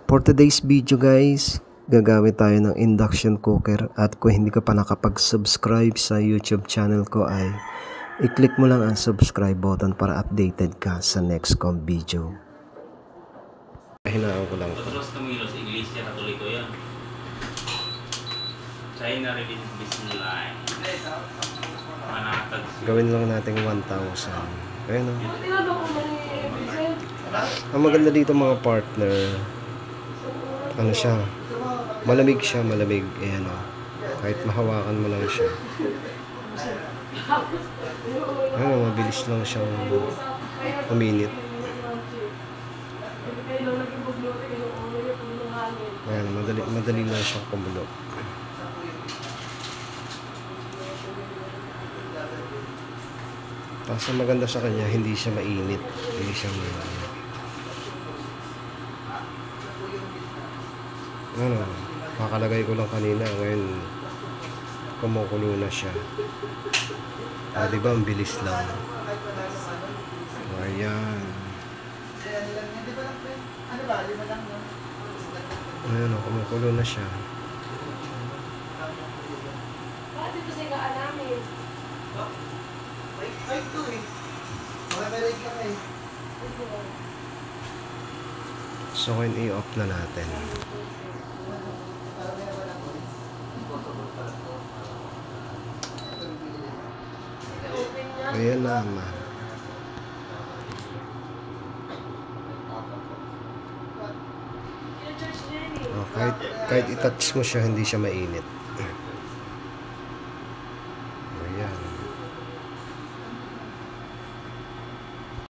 For today's video guys, gagamit tayo ng induction cooker at kung hindi ka pa nakapag-subscribe sa YouTube channel ko ay i-click mo lang ang subscribe button para updated ka sa next kong video. Hinaan ko lang ito. Otros Camilo sa Iglesia Katoliko yan. China rin Bismillah. Manatag. Gawin lang natin 1,000. Ayun o. Ang maganda dito mga partner, ano siya, malamig siya, malamig. Ayan o. Kahit mahawakan mo lang siya. Ayun o, mabilis lang siyang uminit. Ayan, madali lang siyang kumulo. Tapos ang maganda sa kanya, hindi siya mainit. Hindi siya mainit. Ano, kakalagay ko lang kanina. Ngayon, kumukulo na siya. Ah, diba? Ang bilis lang. Ayan. Ayan o, kumukulo na siya. So, ngayon i-off na natin. Ayan naman. Oh, kahit i-touch mo siya, hindi siya mainit.